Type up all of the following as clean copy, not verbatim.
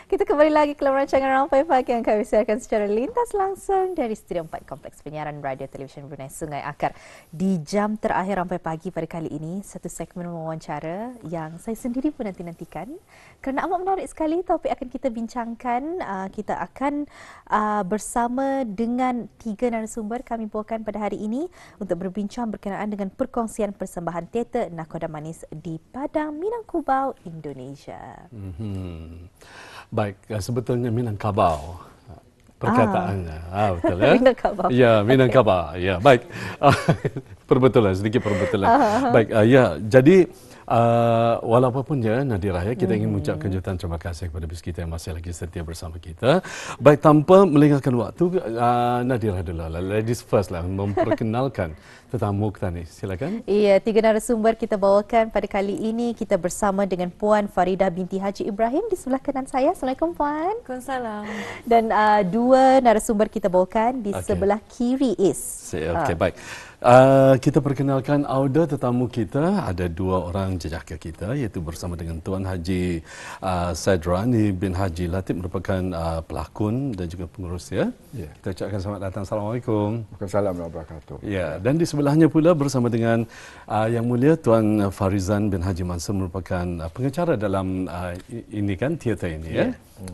Kita kembali lagi ke rancangan Rampai Pagi yang kami siarkan secara lintas langsung dari Studio 4 Kompleks Penyiaran Radio Televisyen Brunei Sungai Akar. Di jam terakhir Rampai Pagi pada kali ini, satu segmen wawancara yang saya sendiri pun nanti-nantikan. Kerana amat menarik sekali topik akan kita bincangkan. Kita akan bersama dengan 3 narasumber kami bawakan pada hari ini untuk berbincang berkenaan dengan perkongsian persembahan teater Nakoda Manis di Padang, Minangkabau, Indonesia. Baik, sebetulnya Minangkabau perkataannya. Betul ya? Minangkabau. Ya, Minangkabau. Ya, baik. Perbetulan, sedikit perbetulan. Baik, ya, jadi walaupun ya Nadira, ya, kita ingin mengucapkan jutaan terima kasih kepada bis kita yang masih lagi setia bersama kita. Baik, tanpa melengahkan waktu, Nadira dulu lah, ladies first lah, memperkenalkan tetamu kita ni. Silakan. Iya, 3 narasumber kita bawakan pada kali ini. Kita bersama dengan Puan Faridah binti Haji Ibrahim di sebelah kanan saya. Assalamualaikum Puan. Waalaikumsalam. Dan 2 narasumber kita bawakan di sebelah kiri is. Okey, baik. Kita perkenalkan auda tetamu kita. Ada 2 orang jejaka kita, iaitu bersama dengan Tuan Haji Saidrani bin Haji Latif, merupakan pelakon dan juga pengurus, ya. Kita ucapkan selamat datang. Assalamualaikum. Waalaikumsalam warahmatullahi wabarakatuh. Ya, dan di sebelahnya pula bersama dengan Yang Mulia Tuan Farizan bin Haji Mansur, merupakan pengacara dalam ini kan, teater ini, ya.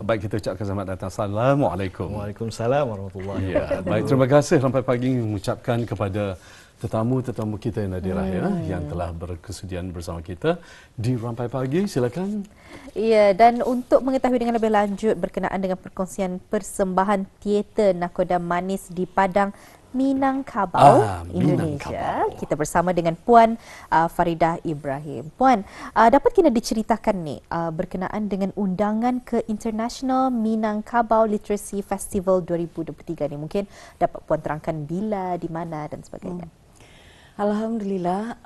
Baik, kita ucapkan selamat datang. Assalamualaikum. Waalaikumsalam warahmatullahi wabarakatuh. Ya, baik, terima kasih Rampai Pagi mengucapkan kepada tetamu-tetamu kita yang Nadira, ya, yang telah berkesudian bersama kita di Rampai Pagi. Silakan. Ya, dan untuk mengetahui dengan lebih lanjut berkenaan dengan perkongsian persembahan teater Nakoda Manis di Padang, Minangkabau, Indonesia. Kita bersama dengan Puan Faridah Ibrahim. Puan, dapat kena diceritakan ni berkenaan dengan undangan ke International Minangkabau Literacy Festival 2023 ni. Mungkin dapat Puan terangkan bila, di mana dan sebagainya. Alhamdulillah.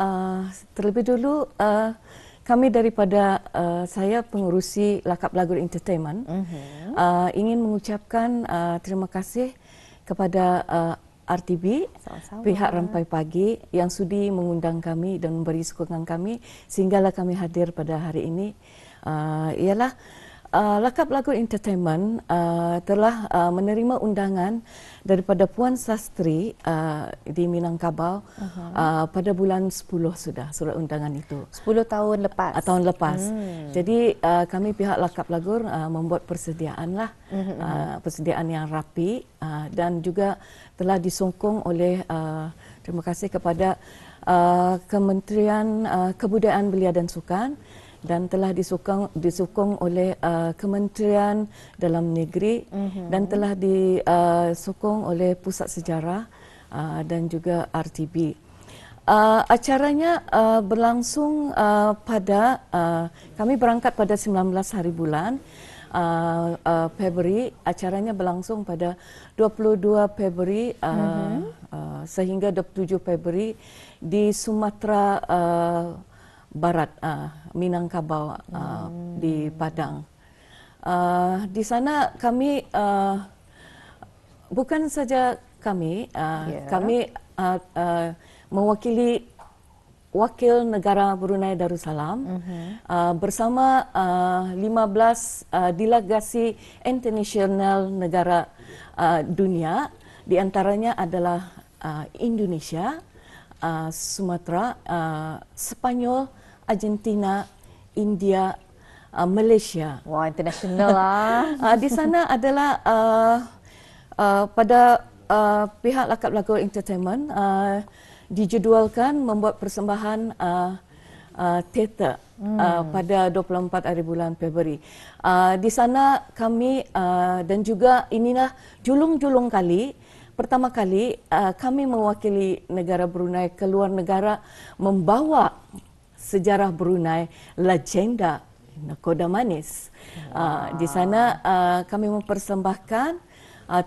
Terlebih dulu kami daripada saya pengurusi Lakap Lagur Entertainment ingin mengucapkan terima kasih kepada RTB, sama-sama, pihak Rampai Pagi yang sudi mengundang kami dan memberi sokongan kami sehinggalah kami hadir pada hari ini. Ialah Lakap Lagur Entertainment telah menerima undangan daripada Puan Sastri di Minangkabau pada bulan 10 sudah surat undangan itu. 10 tahun lepas. Tahun lepas. Jadi kami pihak Lakap Lagur membuat persediaan lah, persediaan yang rapi dan juga telah disokong oleh terima kasih kepada Kementerian Kebudayaan Belia dan Sukan dan telah disokong oleh Kementerian Dalam Negeri dan telah disokong oleh Pusat Sejarah dan juga RTB. Acaranya berlangsung pada kami berangkat pada 19 hari bulan Februari. Acaranya berlangsung pada 22 Februari sehingga 27 Februari di Sumatera Barat, Minangkabau, di Padang. Di sana kami bukan saja kami, kami mewakili Wakil Negara Brunei Darussalam bersama 15 delegasi internasional negara dunia, di antaranya adalah Indonesia, Sumatera, Spanyol, Argentina, India, Malaysia. Wah, internasional lah. Di sana adalah pada pihak Lakap Lagur Entertainment dijadualkan membuat persembahan teater pada 24 hari bulan Februari. Di sana kami dan juga inilah julung-julung kali pertama kali kami mewakili negara Brunei ke luar negara membawa sejarah Brunei, legenda Nakoda Manis. Di sana kami mempersembahkan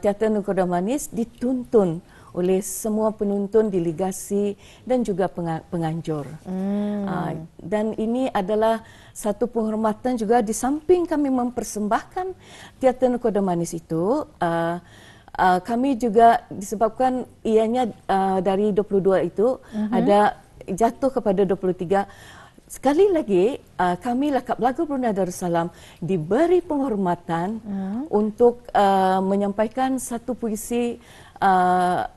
teater Nakoda Manis dituntun oleh semua penonton, delegasi dan juga penganjur. Dan ini adalah satu penghormatan juga di samping kami mempersembahkan teater Nakoda Manis itu. Kami juga disebabkan ianya dari 22 itu ada jatuh kepada 23. sekali lagi, kami Lakap Lagu Brunei Darussalam diberi penghormatan untuk menyampaikan satu puisi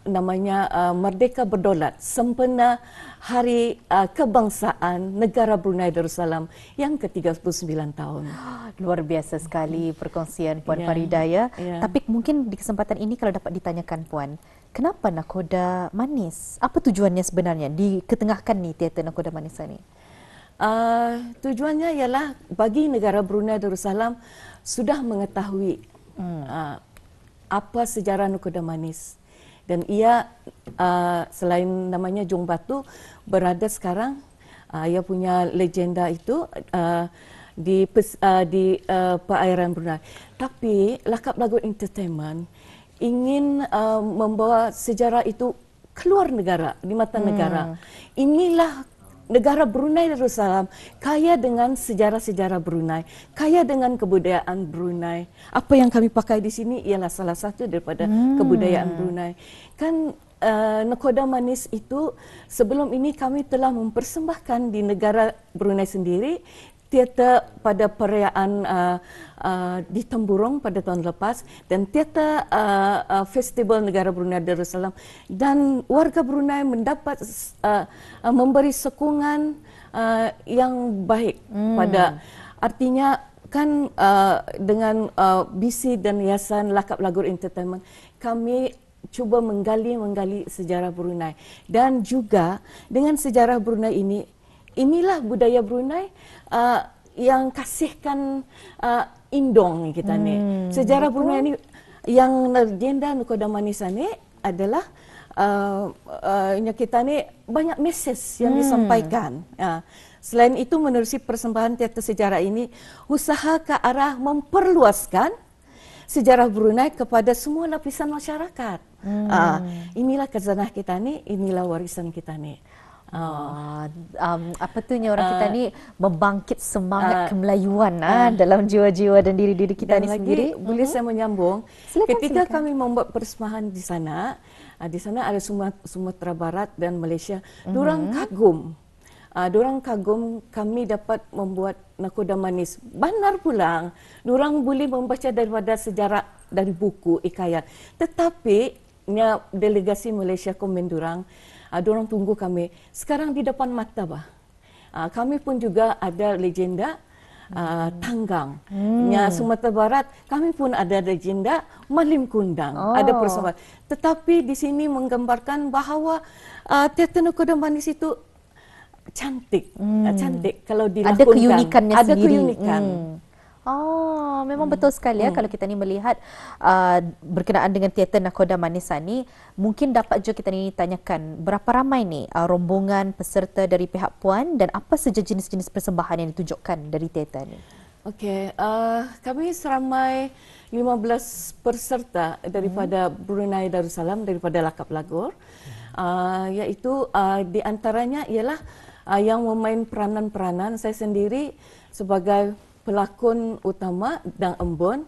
namanya Merdeka Berdaulat, Sempena Hari Kebangsaan Negara Brunei Darussalam yang ke-39 tahun. Luar biasa sekali perkongsian Puan Ya, Farida ya. ya. Tapi mungkin di kesempatan ini kalau dapat ditanyakan Puan, kenapa Nakhoda Manis? Apa tujuannya sebenarnya diketengahkan ni teater Nakhoda Manis ini? Tujuannya ialah bagi negara Brunei Darussalam sudah mengetahui apa sejarah Nakhoda Manis, dan ia selain namanya Jong Batu berada sekarang, ia punya legenda itu di perairan Brunei. Tapi Lakap Lagu Entertainment ingin membawa sejarah itu keluar negara, di mata negara. Inilah negara Brunei Darussalam kaya dengan sejarah-sejarah Brunei, kaya dengan kebudayaan Brunei. Apa yang kami pakai di sini ialah salah satu daripada kebudayaan Brunei. Kan Nakhoda Manis itu sebelum ini kami telah mempersembahkan di negara Brunei sendiri teater pada perayaan di Temburong pada tahun lepas, dan teater Festival Negara Brunei Darussalam, dan warga Brunei mendapat memberi sokongan yang baik pada, artinya kan dengan BC dan Yayasan Lakap Lagu Entertainment kami cuba menggali sejarah Brunei, dan juga dengan sejarah Brunei ini, inilah budaya Brunei yang kasihkan indong kita ni. Sejarah Brunei ni yang legenda Nakhoda Manis ni adalah kita ni banyak mesej yang disampaikan. Selain itu, menerusi persembahan teater sejarah ini, usaha ke arah memperluaskan sejarah Brunei kepada semua lapisan masyarakat. Inilah khazanah kita ni, inilah warisan kita ni. Apa tu orang kita ni membangkit semangat kemelayuan dalam jiwa-jiwa dan diri-diri kita dan ni lagi, sendiri. Boleh saya menyambung? Ketika silakan. kami membuat persembahan di sana ada Sumatera Barat dan Malaysia. Diorang kagum kami dapat membuat Nakhoda Manis. Benar pulang, diorang boleh membaca daripada sejarah dari buku hikayat. Tetapi delegasi Malaysia komen diorang tunggu kami. Sekarang di depan mata kami pun juga ada legenda Tanggang. Sumatera Barat kami pun ada legenda Malim Kundang. Ada persembahan. Tetapi di sini menggambarkan bahawa teater Nakhoda Manis itu cantik. Cantik kalau dilakukan. Ada keunikannya ada sendiri. keunikan. Memang betul sekali ya, kalau kita ni melihat berkenaan dengan teater Nakhoda Manis ni, mungkin dapat juga kita ni tanyakan berapa ramai ni rombongan peserta dari pihak Puan, dan apa saja jenis-jenis persembahan yang ditunjukkan dari teater ni? Okey, kami seramai 15 peserta daripada Brunei Darussalam, daripada Lakap Lagor, iaitu di antaranya ialah yang memain peranan-peranan. Saya sendiri sebagai pelakon utama dan embun,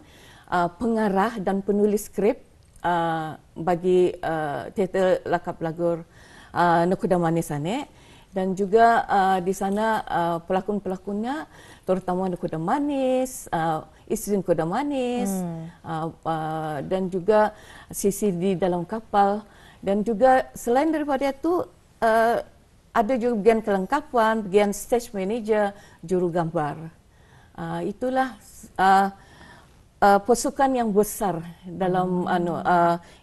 pengarah dan penulis skrip bagi teater Lakap Lagor Nakhoda Manis ni, dan juga di sana pelakon-pelakonnya terutama Nakhoda Manis, isteri Nakhoda Manis, dan juga sisi di dalam kapal, dan juga selain daripada itu ada juga bagian kelengkapan, bagian stage manager, juru gambar. Itulah pasukan yang besar dalam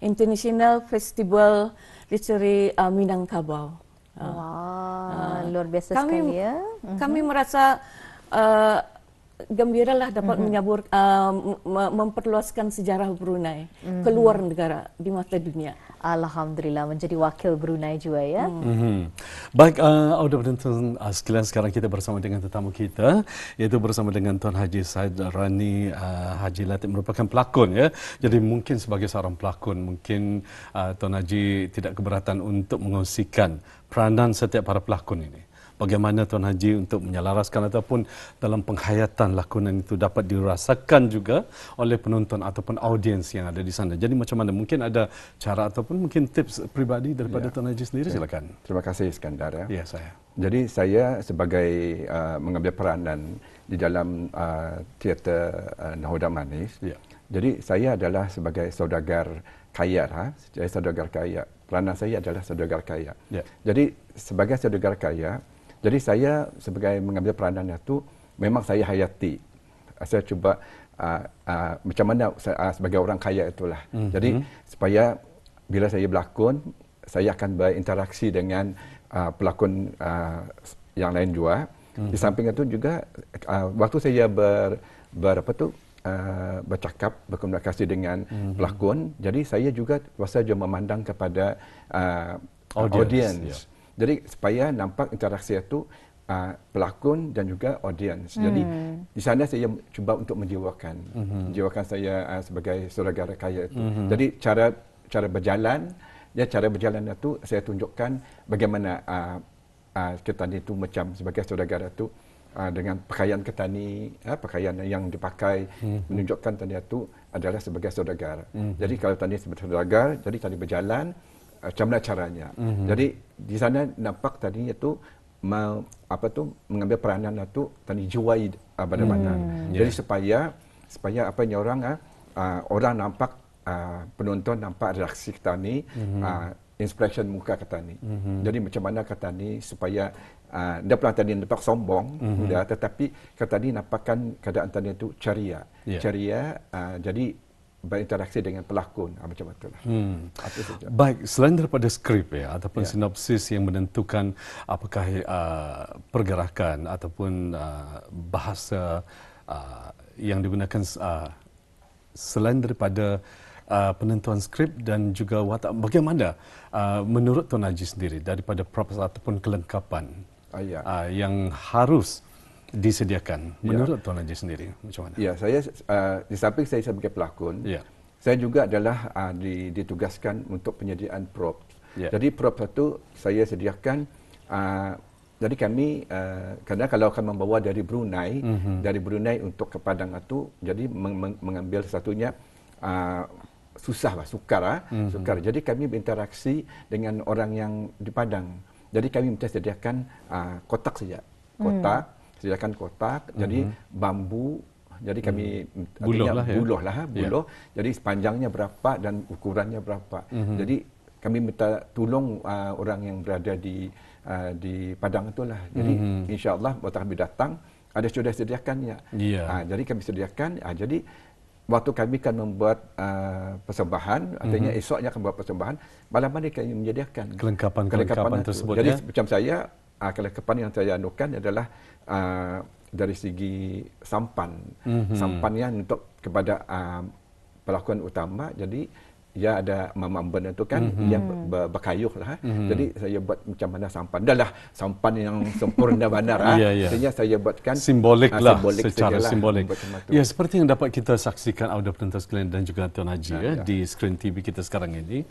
International Festival Literary Minangkabau. Luar biasa sekali ya. Kami merasa gembiralah dapat menyabur memperluaskan sejarah Brunei keluar negara, di mata dunia. Alhamdulillah, menjadi wakil Brunei juga ya. Baik, audio penonton sekalian, sekarang kita bersama dengan tetamu kita, iaitu bersama dengan Tuan Haji Said Rani Haji Latif, merupakan pelakon ya. Jadi mungkin sebagai seorang pelakon, mungkin Tuan Haji tidak keberatan untuk mengongsikan peranan setiap para pelakon ini. Bagaimana Tuan Haji untuk menyelaraskan ataupun dalam penghayatan lakonan itu dapat dirasakan juga oleh penonton ataupun audiens yang ada di sana. Jadi macam mana? Mungkin ada cara ataupun mungkin tips pribadi daripada Tuan Haji sendiri, silakan. Terima kasih Iskandar ya. Ya, saya. Jadi saya sebagai mengambil peranan di dalam teater Nahoda Manis. Jadi saya adalah sebagai saudagar kaya. Saya saudagar kaya. Peranan saya adalah saudagar kaya. Jadi sebagai saudagar kaya, jadi saya sebagai mengambil peranan itu memang saya hayati. Saya cuba macam mana sebagai orang kaya itulah. Jadi supaya bila saya berlakon, saya akan berinteraksi dengan pelakon yang lain juga. Di samping itu juga waktu saya bercakap, berkomunikasi dengan pelakon, jadi saya juga kuasa juga memandang kepada audience. Jadi supaya nampak interaksi itu pelakon dan juga audience. Jadi di sana saya cuba untuk menjiwakan saya sebagai saudagar kaya itu. Jadi cara berjalan itu saya tunjukkan bagaimana Ketani itu macam sebagai saudagar itu dengan pakaian Ketani, pakaian yang dipakai menunjukkan Tani itu adalah sebagai saudagar. Jadi kalau Tani sebagai saudagar, jadi Tani berjalan macam mana caranya. Jadi di sana nampak Tani itu mengambil peranan itu Tani jiwai mana-mana. Jadi supaya apa yang orang nampak, penonton nampak reaksi Ketani, inspiration muka Ketani. Jadi macam mana Ketani supaya dia pernah Tani nampak sombong, tetapi Ketani nampakkan keadaan Tani itu ceria. Jadi berinteraksi dengan pelakon macam itulah. Baik, selain daripada skrip ataupun sinopsis yang menentukan apakah pergerakan ataupun bahasa yang digunakan, selain daripada penentuan skrip dan juga watak, bagaimana menurut Tuan Haji sendiri daripada props ataupun kelengkapan yang harus disediakan menurut Tuan Haji sendiri, macam mana? Ya, saya di samping saya sebagai pelakon, saya juga adalah ditugaskan untuk penyediaan props. Jadi props itu saya sediakan. Jadi kami kerana kalau akan membawa dari Brunei, untuk ke Padang itu, jadi mengambil satunya sukar. Jadi kami berinteraksi dengan orang yang di Padang. Jadi kami minta sediakan kotak saja. Sediakan kotak, jadi bambu, jadi kami buluh. Jadi sepanjangnya berapa dan ukurannya berapa. Jadi kami minta tolong orang yang berada di Padang itulah. Jadi insya-Allah waktu kami datang ada sudah sediakannya. Jadi kami sediakan. Jadi waktu kami akan membuat persembahan, artinya esoknya akan membuat persembahan, malam hari kami menyediakan kelengkapan tersebut. Jadi macam saya, kelengkapan yang saya anukan adalah dari segi sampan. Sampannya untuk kepada pelakon utama. Jadi ia ada mamamban itu kan, ia berkayuh lah. Jadi saya buat macam mana sampan. Dahlah sampan yang sempurna benar. Artinya saya buatkan simbolik lah, secara simbolik. Ya, seperti yang dapat kita saksikan audio penonton sekalian dan juga Tuan Haji di skrin TV kita sekarang ini.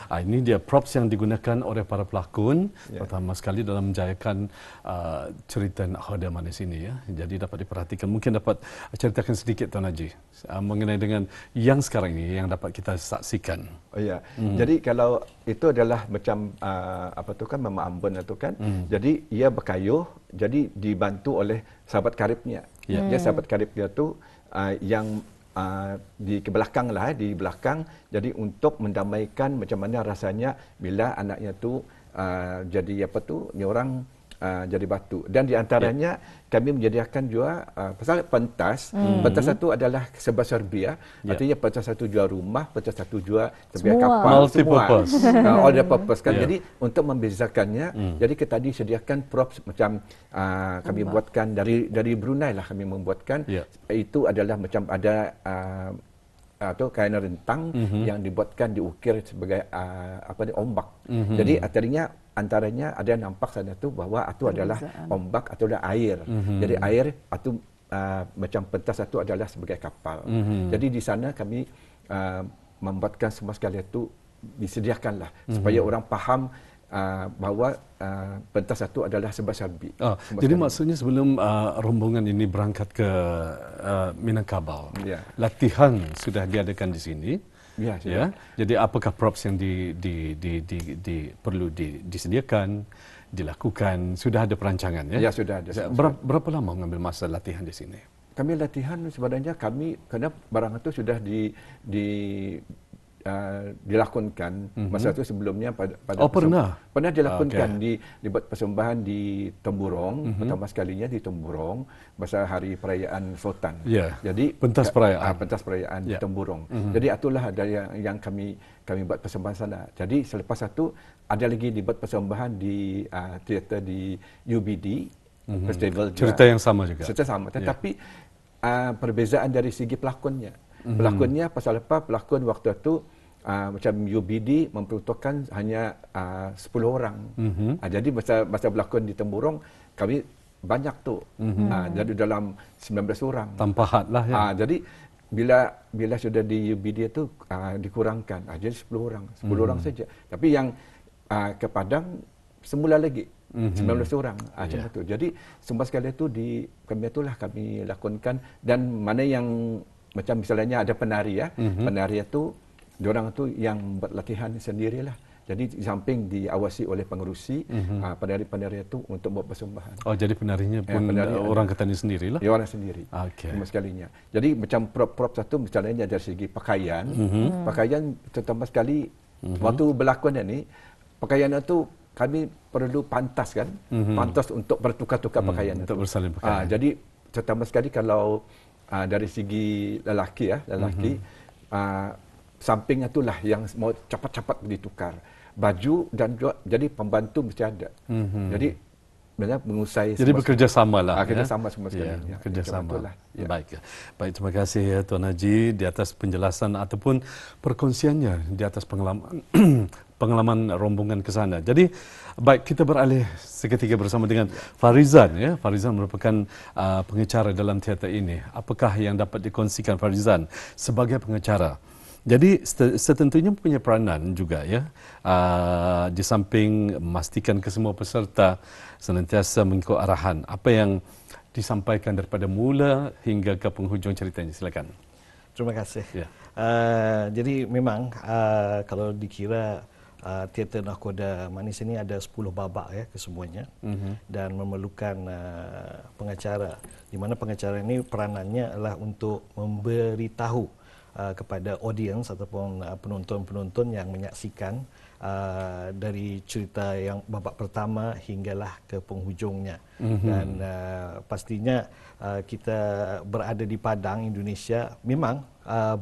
Ini dia props yang digunakan oleh para pelakon, pertama sekali dalam menjayakan cerita Nahoda Manis ini. Jadi dapat diperhatikan. Mungkin dapat ceritakan sedikit Tuan Haji mengenai dengan yang sekarang ini yang dapat kita saksikan. Jadi kalau itu adalah macam Mama Ambon itu kan. Jadi ia berkayuh, jadi dibantu oleh sahabat karibnya. Sahabat karibnya tu yang di belakang di belakang. Jadi untuk mendamaikan macam mana rasanya bila anaknya tu jadi ni orang jadi batu. Dan di antaranya kami menyediakan juga pasal pentas. Pentas satu adalah sebuah Serbia. Artinya pentas satu jual rumah, pentas satu jual sebuah kapal. Multi-purpose. All the purpose kan. Jadi untuk membezakannya, jadi kita tadi sediakan props macam kami buatkan dari Brunei lah kami membuatkan. Itu adalah macam ada atau kain rentang yang dibuatkan diukir sebagai ombak. Jadi antaranya ada nampak sana tu bahawa itu adalah ombak atau air. Jadi air itu macam pentas itu adalah sebagai kapal. Jadi di sana kami membuatkan semua sekali itu disediakanlah supaya orang faham bahawa pentas itu adalah sebuah Serbi. Jadi maksudnya sebelum rombongan ini berangkat ke Minangkabau, latihan sudah diadakan di sini. Jadi apakah props yang perlu disediakan? dilakukan. Sudah ada perancangan ya? Ya, sudah ada. Berapa lama mengambil masa latihan di sini? Kami latihan sebenarnya kerana barang itu sudah dilakonkan masa itu sebelumnya pada pernah dilakonkan dibuat persembahan di Temburong, pertama sekalinya di Temburong masa hari perayaan Sultan. Jadi pentas perayaan di Temburong. Jadi itulah ada yang kami buat persembahan sana. Jadi selepas itu ada lagi dibuat persembahan di teater di UBD festival juga. Cerita yang sama juga. Cerita sama, tetapi perbezaan dari segi pelakonnya. Pelakonnya pasal apa? Pelakon waktu itu macam UBD memperuntukkan hanya 10 orang. Jadi masa pelakon di Temburong kami banyak tu. Jadi dalam 19 orang. Tampahat lah ya. Jadi bila sudah di UBD itu dikurangkan. Jadi 10 orang. 10 orang saja. Tapi yang ke Padang semula lagi 19 orang. Macam itu. Jadi semua sekali itu kami lakonkan, dan mana yang macam misalnya ada penari ya. Penari itu diorang itu yang buat latihan sendirilah. Jadi di samping diawasi oleh pengerusi, penari-penari itu untuk buat persembahan. Oh, jadi penarinya pun orang Ketannya sendirilah? Ya, orang sendiri. Semua sekalinya. Jadi macam prop-prop satu misalnya dari segi pakaian. Pakaian terutama sekali waktu berlakon ini, pakaian itu kami perlu pantas kan. Pantas untuk bertukar-tukar pakaian. Untuk bersalin pakaian. Jadi terutama sekali kalau dari segi lelaki, samping itulah yang mau cepat-cepat ditukar. Baju dan jadi pembantu mesti ada. Jadi benar mengusai. Jadi bekerjasama lah. Bekerjasama semua sekali. Bekerjasama. Baik. Baik, terima kasih ya Tuan Haji di atas penjelasan ataupun perkongsiannya di atas pengalaman rombongan ke sana. Jadi baik, kita beralih seketika bersama dengan Farizan ya. Farizan merupakan pengacara dalam teater ini. Apakah yang dapat dikongsikan Farizan sebagai pengacara? Jadi setentunya punya peranan juga ya, di samping memastikan kesemua peserta senantiasa mengikut arahan. Apa yang disampaikan daripada mula hingga ke penghujung ceritanya, silakan. Terima kasih. Jadi memang kalau dikira teater Nahkoda Manis ini ada 10 babak ya kesemuanya, dan memerlukan pengacara, di mana pengacara ini peranannya adalah untuk memberitahu kepada audiens ataupun penonton-penonton yang menyaksikan dari cerita yang babak pertama hinggalah ke penghujungnya. Dan pastinya kita berada di Padang, Indonesia, memang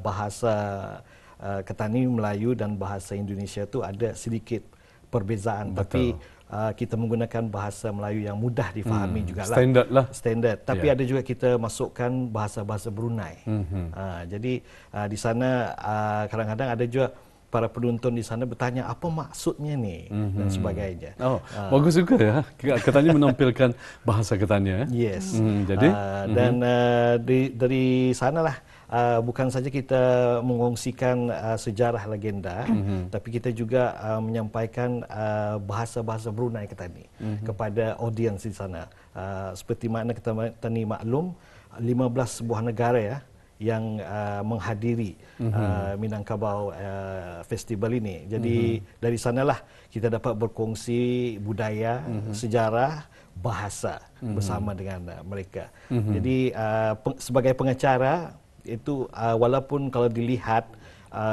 bahasa Ketani Melayu dan bahasa Indonesia itu ada sedikit perbezaan. Betul. Tapi kita menggunakan bahasa Melayu yang mudah difahami jugalah. Standard lah. Standard. Tapi ada juga kita masukkan bahasa-bahasa Brunei. Jadi di sana kadang-kadang ada juga para penonton di sana bertanya apa maksudnya ni dan sebagainya. Bagus juga ya. Ketanya menampilkan bahasa Ketanya. Yes. Jadi dan dari sanalah bukan saja kita mengongsikan sejarah legenda, tapi kita juga menyampaikan bahasa-bahasa Brunei Ketani kepada audiens di sana. Seperti mana Ketani maklum, 15 sebuah negara ya yang menghadiri Minangkabau festival ini. Jadi dari sanalah kita dapat berkongsi budaya, sejarah, bahasa bersama dengan mereka. Jadi sebagai pengacara itu walaupun kalau dilihat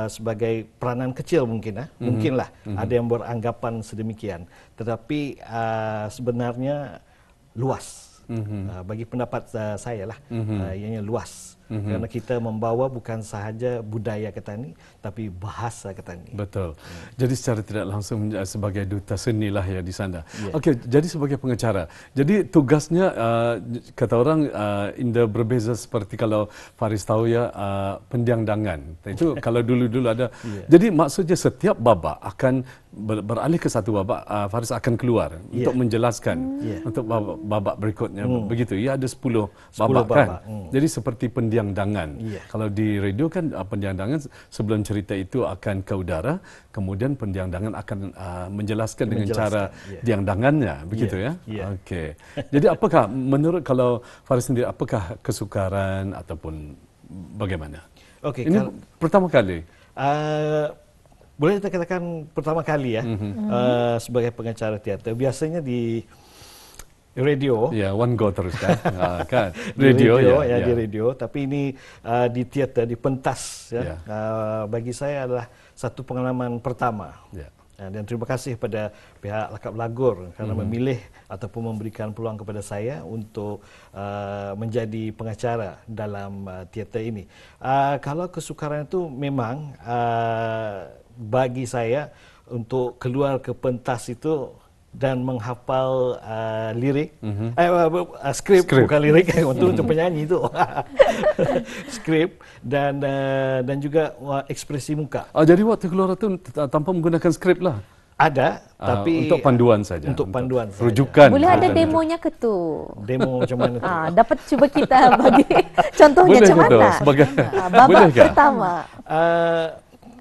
sebagai peranan kecil mungkinlah ada yang beranggapan sedemikian, tetapi sebenarnya luas. Bagi pendapat saya lah, ianya luas. Kerana kita membawa bukan sahaja budaya Ketani, tapi bahasa Ketani. Betul. Jadi secara tidak langsung sebagai duta seni lah ya di sana. Okey, jadi sebagai pengacara. Jadi tugasnya kata orang indah berbeza seperti kalau Faris tahu ya, pendiang-dangan. Itu kalau dulu-dulu ada. Jadi maksudnya setiap babak akan beralih ke satu babak, Faris akan keluar untuk menjelaskan untuk babak berikutnya. Begitu. Ya ada 10 babak kan. Jadi seperti pendiang-dangan. Kalau di radio kan pendiang-dangan sebelum cerita itu akan ke udara, kemudian pendiang-dangan akan menjelaskan dengan cara diang-dangannya, begitu ya. Okey. Jadi apakah menurut kalau Faris sendiri, apakah kesukaran ataupun bagaimana? Okey, ini pertama kali. boleh kita katakan pertama kali ya sebagai pengacara teater. Biasanya di radio. Ya, one go terus kan. Kan. Di radio ya. di radio. Tapi ini di teater, di pentas. Ya. Bagi saya adalah satu pengalaman pertama. Ya. Dan terima kasih kepada pihak Lakap Lagur kerana memilih ataupun memberikan peluang kepada saya untuk menjadi pengacara dalam teater ini. Kalau kesukaran itu memang bagi saya untuk keluar ke pentas itu dan menghafal lirik, skrip bukan lirik, untuk penyanyi itu, skrip dan juga ekspresi muka. Jadi waktu keluar itu tanpa menggunakan skrip lah. Ada, tapi untuk panduan saja. Untuk panduan saja. Rujukan. Boleh ada demonya ke tu? Demo macam mana tu? Dapat cuba kita bagi contohnya Boleh macam mana? Sebagai Babak pertama.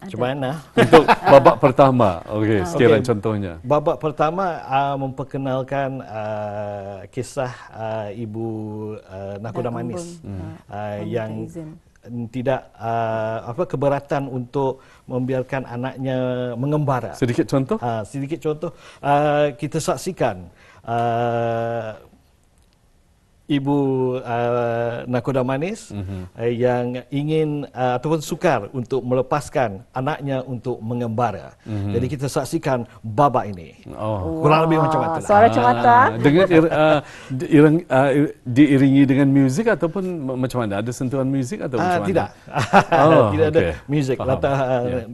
Macam mana? Untuk babak pertama. Okey, sekiranya contohnya. Babak pertama memperkenalkan kisah ibu Nakoda Manis yang tidak keberatan untuk membiarkan anaknya mengembara. Sedikit contoh? Sedikit contoh. Kita saksikan ibu Nakoda Manis yang ingin ataupun sukar untuk melepaskan anaknya untuk mengembara. Jadi kita saksikan babak ini. Kurang lebih macam itulah. Suara cemata. Dengan diiringi dengan muzik ataupun macam mana? Ada sentuhan muzik atau macam mana? Tidak. Tidak ada muzik.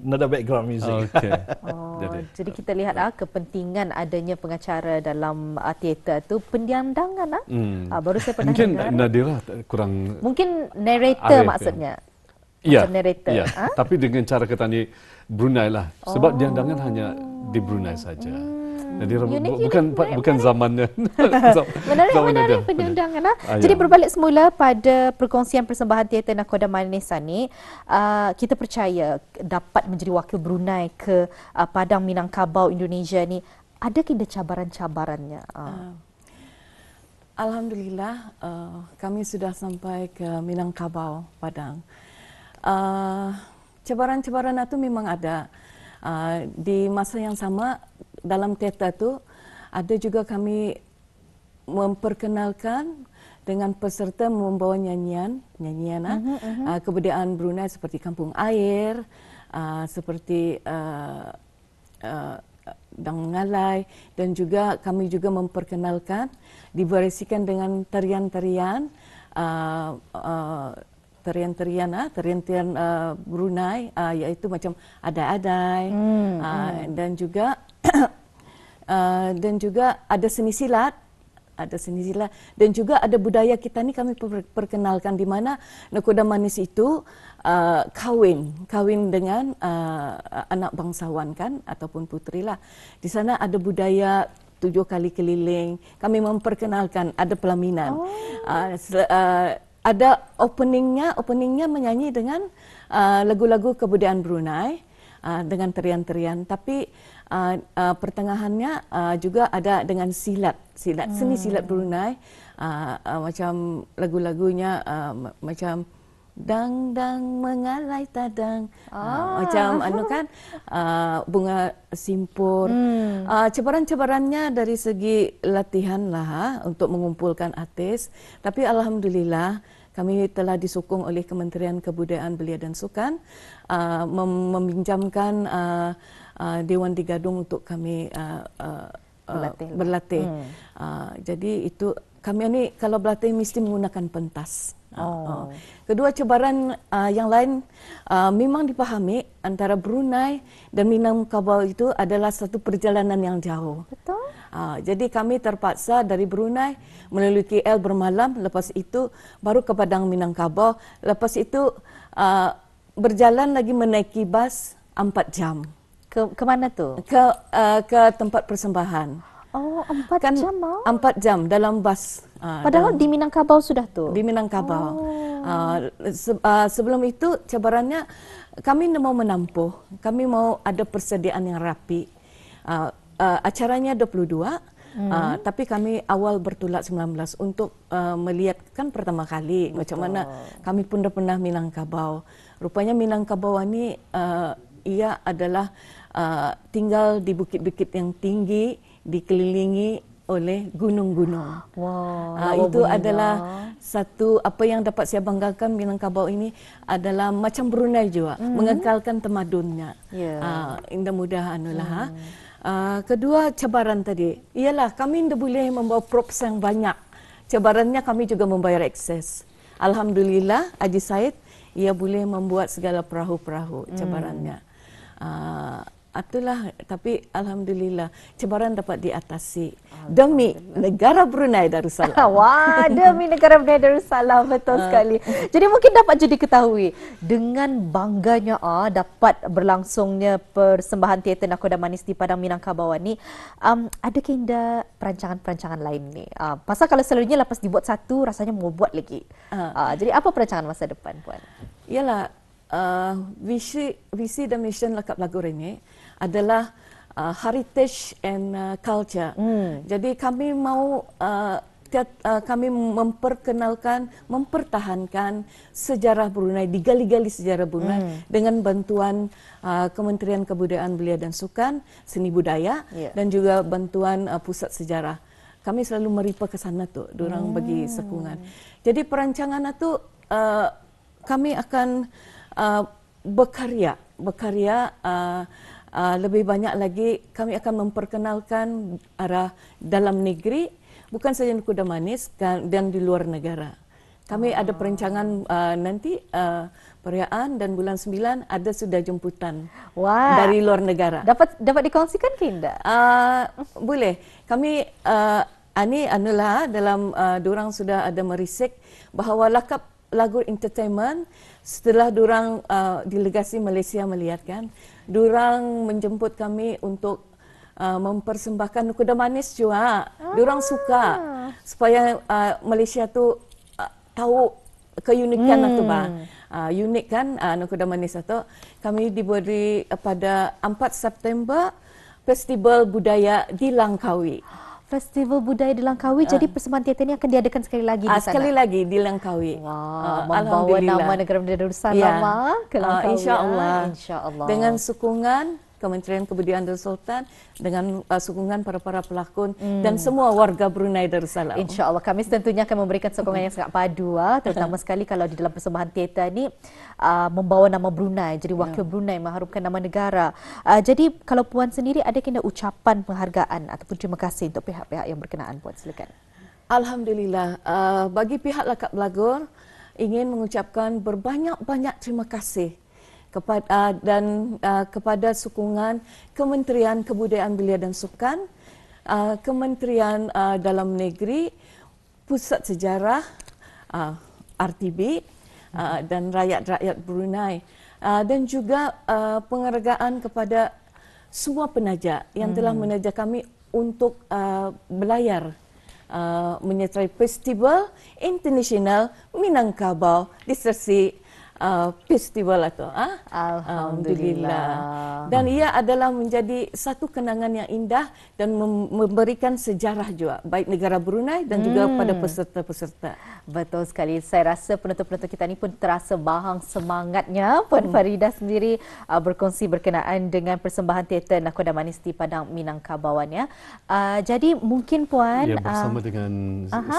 Nada background music. Okay. Jadi kita lihat kepentingan adanya pengacara dalam teater tu pendiam-dangan. Baru saya pernah mungkin dengar. Nadira kurang mungkin narrator maksudnya. Ya, narrator. Ya. Tapi dengan cara kata ni Brunei lah. Sebab diandangan hanya di Brunei saja. Jadi bukan zamannya. Menarik penundangan. Jadi berbalik semula pada perkongsian persembahan teater Nakoda Manis ni, kita percaya dapat menjadi wakil Brunei ke Padang Minangkabau Indonesia ni. Ada kira cabaran-cabarannya? Alhamdulillah, kami sudah sampai ke Minangkabau, Padang. Cabaran-cabaran itu memang ada. Di masa yang sama, dalam teater itu, ada juga kami memperkenalkan dengan peserta membawa nyanyian kebudayaan Brunei seperti Kampung Air, seperti Dang Ngalai, dan juga kami juga memperkenalkan divarisikan dengan tarian-tarian Brunei, iaitu macam adai-adai, dan juga ada seni silat, dan juga ada budaya kita ni kami perkenalkan di mana Nakoda Manis itu kahwin dengan anak bangsawan kan ataupun puteri lah. Di sana ada budaya 7 kali keliling. Kami memperkenalkan ada pelaminan. Ada openingnya menyanyi dengan lagu-lagu kebudayaan Brunei dengan tarian-tarian. Tapi pertengahannya juga ada dengan silat, seni silat Brunei, macam lagu-lagunya macam dang dang mengalai tadang, macam bunga simpur. Cabaran-cabarannya dari segi latihan lah untuk mengumpulkan artis, tapi alhamdulillah kami telah disokong oleh Kementerian Kebudayaan Belia dan Sukan meminjamkan Dewan di Gadung untuk kami berlatih. Jadi itu kami ni kalau berlatih mesti menggunakan pentas. Kedua cabaran yang lain memang dipahami antara Brunei dan Minangkabau itu adalah satu perjalanan yang jauh. Betul. Jadi kami terpaksa dari Brunei melalui KL bermalam, lepas itu baru ke Padang Minangkabau, lepas itu berjalan lagi menaiki bas 4 jam. Ke mana tu? Ke tempat persembahan. 4 jam. 4 jam dalam bas. Padahal di Minangkabau sudah tu. Di Minangkabau. Sebelum itu cabarannya kami mau menampung, kami mau ada persediaan yang rapi. Acaranya 22, tapi kami awal bertolak 19 untuk melihat kan pertama kali. Betul. Macam mana kami pun dah pernah Minangkabau. Rupanya Minangkabau ni ia adalah tinggal di bukit-bukit yang tinggi, dikelilingi oleh gunung-gunung. Wah, Itu adalah satu apa yang dapat saya banggakan. Minangkabau ini adalah macam Brunei juga, mengekalkan tamadunnya. Mudah-mudahan lah. Kedua, cabaran tadi, ialah kami tidak boleh membawa props yang banyak. Cabarannya kami juga membayar akses. Alhamdulillah, Haji Said, ia boleh membuat segala perahu-perahu cabarannya. Itulah, tapi alhamdulillah cabaran dapat diatasi demi negara Brunei Darussalam. Wah, demi negara Brunei Darussalam, betul sekali. Jadi mungkin dapat jadi ketahui dengan bangganya dapat berlangsungnya persembahan teater Nakhoda Manis di Padang Minangkabau ni, ada keindah perancangan-perancangan lain ni. Pasal kalau selalunya lepas dibuat satu rasanya mau buat lagi. Jadi apa perancangan masa depan, Puan? Ialah visi dan mission Lakap Lagor ini adalah heritage and culture. Jadi kami mau kami mempertahankan sejarah Brunei, digali-gali sejarah Brunei dengan bantuan Kementerian Kebudayaan Belia dan Sukan, Seni Budaya dan juga bantuan Pusat Sejarah. Kami selalu meripa ke sana tu, diorang bagi sokongan. Jadi perancangan itu kami akan berkarya lebih banyak lagi. Kami akan memperkenalkan arah dalam negeri, bukan saja Nakhoda Manis dan di luar negara. Kami ada perancangan nanti perayaan dan bulan 9 ada sudah jemputan dari luar negara. Dapat dikongsikan ke Indah? Boleh. Kami dalam diorang sudah ada merisik bahawa Lakap Lagor Entertainment, setelah diorang delegasi Malaysia melihatkan, diorang menjemput kami untuk mempersembahkan Nakhoda Manis juga. Diorang suka supaya Malaysia tu tahu keunikan itu bang. Unik kan Nakhoda Manis itu. Kami diberi pada 4 September Festival Budaya di Langkawi. Festival Budaya di Langkawi, jadi persembahan teater ini akan diadakan sekali lagi di sana? Sekali lagi di Langkawi. Membawa nama negara Darussalam ke Langkawi. InsyaAllah. Dengan sokongan Kementerian Kebudayaan dan Sultan, dengan sokongan para pelakon dan semua warga Brunei Darussalam. InsyaAllah, kami tentunya akan memberikan sokongan yang sangat padu, terutama sekali kalau di dalam persembahan teater ini membawa nama Brunei, jadi wakil Brunei, mengharumkan nama negara. Jadi kalau Puan sendiri ada kena ucapan penghargaan ataupun terima kasih untuk pihak-pihak yang berkenaan, Puan, silakan. Alhamdulillah, bagi pihak Lakap Lagor ingin mengucapkan berbanyak-banyak terima kasih kepada sokongan Kementerian Kebudayaan Belia dan Sukan, Kementerian Dalam Negeri, Pusat Sejarah, RTB dan rakyat-rakyat Brunei, dan juga penghargaan kepada semua penaja yang telah menaja kami untuk belayar menyertai Festival International Minangkabau di Sersi festival itu. Alhamdulillah. Dan ia adalah menjadi satu kenangan yang indah dan memberikan sejarah juga baik negara Brunei dan juga pada peserta-peserta. Betul sekali. Saya rasa penonton-penonton kita ni pun terasa bahang semangatnya. Puan Farida sendiri berkongsi berkenaan dengan persembahan teater Nakhoda Manis di Padang Minangkabau ya. Jadi mungkin Puan bersama dengan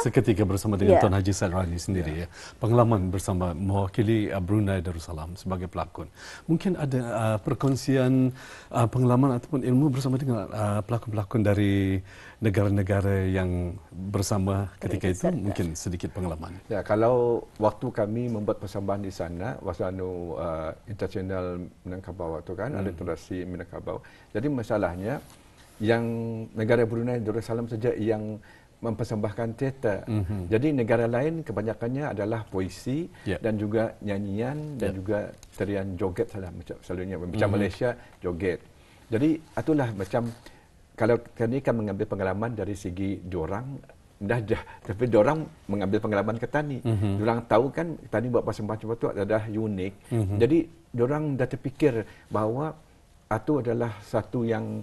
seketika bersama dengan Tuan Haji Said Rani sendiri pengalaman bersama mewakili Brunei Darussalam sebagai pelakon. Mungkin ada perkongsian pengalaman ataupun ilmu bersama dengan pelakon-pelakon dari negara-negara yang bersama ketika itu, mungkin sedikit pengalaman. Ya, kalau waktu kami membuat persembahan di sana, waktu international Minangkabau itu kan, ada generasi Minangkabau. Jadi masalahnya yang negara Brunei Darussalam saja yang mempersembahkan teater. Jadi negara lain kebanyakannya adalah puisi dan juga nyanyian dan juga tarian joget selalunya. Macam Malaysia joget. Jadi itulah macam kalau kami kan mengambil pengalaman dari segi diorang tapi diorang mengambil pengalaman ke Tani. Diorang tahu kan Tani buat persembahan macam itu adalah unik. Jadi diorang dah terfikir bahawa itu adalah satu yang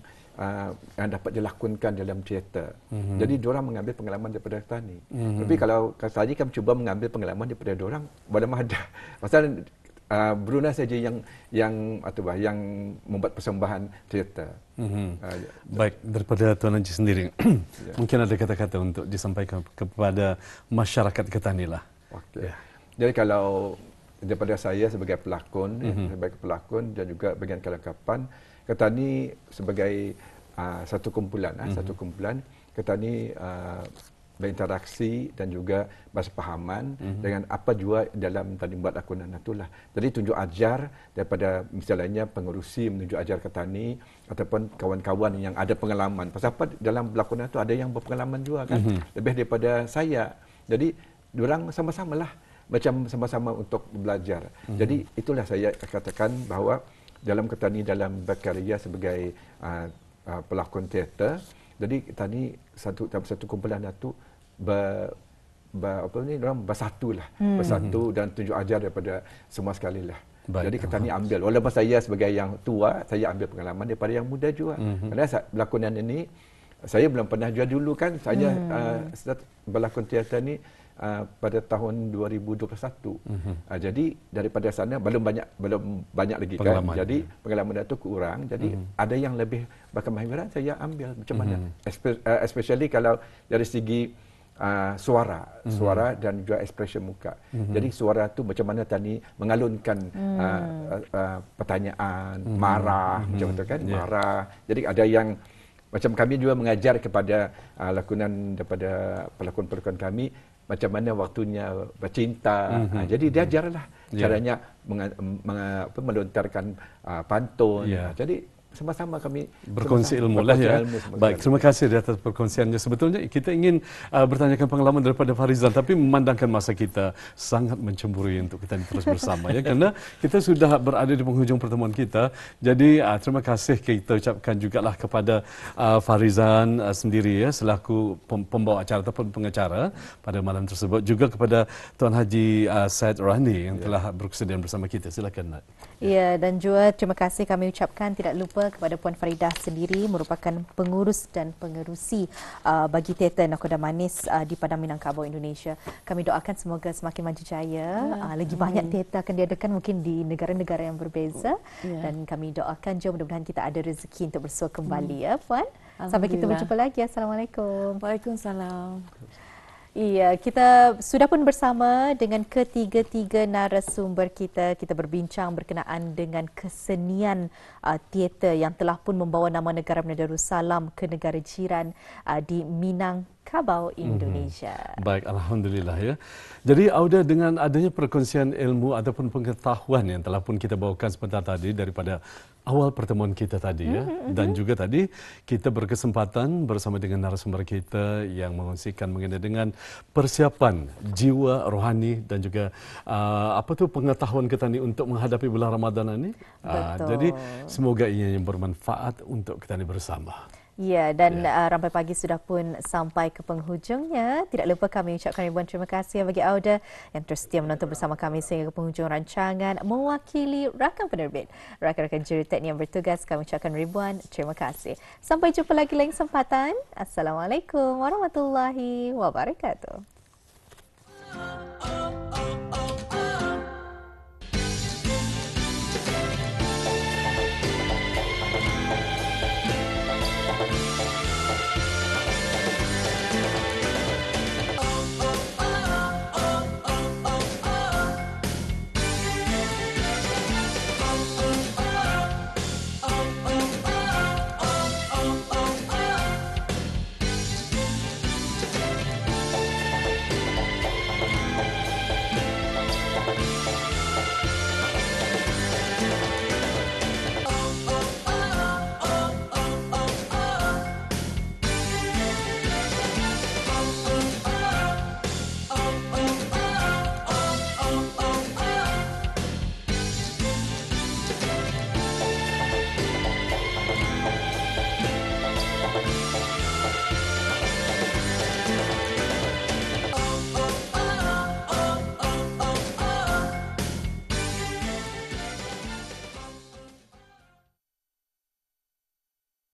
dapat dilakonkan dalam teater. Jadi diorang mengambil pengalaman daripada Tani. Tapi kalau tadi kami cuba mengambil pengalaman daripada diorang, belum ada. Pasal Brunei saja yang membuat persembahan teater. Baik, daripada Tuan Haji sendiri, mungkin ada kata-kata untuk disampaikan kepada masyarakat Ketani lah. Okay. Jadi kalau daripada saya sebagai pelakon, sebagai pelakon dan juga bagian kelengkapan, Ketani sebagai satu kumpulan, Ketani berinteraksi dan juga bersepahaman dengan apa juga dalam tadi buat lakonan itulah. Jadi tunjuk ajar daripada misalnya pengerusi menunjuk ajar Ketani ataupun kawan-kawan yang ada pengalaman. Pasal apa dalam lakonan itu ada yang berpengalaman juga kan, lebih daripada saya. Jadi diorang sama-samalah macam sama-sama untuk belajar. Jadi itulah saya katakan bahawa dalam Ketani dalam berkarya sebagai pelakon teater. Jadi Ketani satu kumpulan itu bersatu dan tunjuk ajar daripada semua sekali lah. Baik, jadi Ketani ambil, walaupun saya sebagai yang tua, saya ambil pengalaman daripada yang muda juga. Kerana berlakonan ini, saya belum pernah juga dulu kan, saya start berlakon teater ni pada tahun 2021. Jadi daripada sana belum banyak lagi pengalaman. Kan. Jadi pengalaman itu kurang. Jadi ada yang lebih berkemahiran saya ambil macam mana. Especially kalau dari segi suara dan juga expression muka. Jadi suara tu macam mana tadi mengalunkan pertanyaan, marah macam tu kan, marah. Jadi ada yang macam kami juga mengajar kepada lakonan daripada pelakon-pelakon kami macam mana waktunya bercinta. Jadi diajarlah caranya melontarkan pantun. Jadi sama-sama kami berkongsi ilmu lah ya. Baik, terima kasih di atas perkongsiannya. Sebetulnya kita ingin bertanyakan pengalaman daripada Farizal, tapi memandangkan masa kita sangat mencemburui untuk kita terus bersama ya, kerana kita sudah berada di penghujung pertemuan kita. Jadi terima kasih kita ucapkan jugalah kepada Farizal sendiri ya, selaku pembawa acara ataupun pengacara pada malam tersebut, juga kepada Tuan Haji Said Rohani yang telah berkesudian bersama kita. Silakan Nat. Ya, dan juga terima kasih kami ucapkan tidak lupa kepada Puan Faridah sendiri, merupakan pengurus dan pengerusi bagi teater Nakoda Manis di Padang Minangkabau, Indonesia. Kami doakan semoga semakin maju jaya. Lagi banyak teater akan diadakan mungkin di negara-negara yang berbeza. Dan kami doakan jom mudah-mudahan kita ada rezeki untuk bersua kembali ya Puan. Sampai kita berjumpa lagi. Assalamualaikum. Waalaikumsalam. Iya, kita sudah pun bersama dengan ketiga-tiga narasumber kita. Kita berbincang berkenaan dengan kesenian teater yang telah pun membawa nama negara Darussalam ke negara jiran di Minangkabau, Indonesia. Baik, alhamdulillah ya. Jadi Auda, dengan adanya perkongsian ilmu ataupun pengetahuan yang telah pun kita bawakan sebentar tadi daripada awal pertemuan kita tadi ya, dan juga tadi kita berkesempatan bersama dengan narasumber kita yang mengongsikan mengenai dengan persiapan jiwa rohani dan juga pengetahuan kita ni untuk menghadapi bulan Ramadan ini. Jadi semoga ia yang bermanfaat untuk kita ni bersama. Ya, dan Rampai Pagi sudah pun sampai ke penghujungnya. Tidak lupa kami ucapkan ribuan terima kasih bagi Auda yang terus setia menonton bersama kami sehingga ke penghujung rancangan. Mewakili rakan penerbit, rakan-rakan juruteknik yang bertugas, kami ucapkan ribuan terima kasih. Sampai jumpa lagi lain kesempatan. Assalamualaikum warahmatullahi wabarakatuh.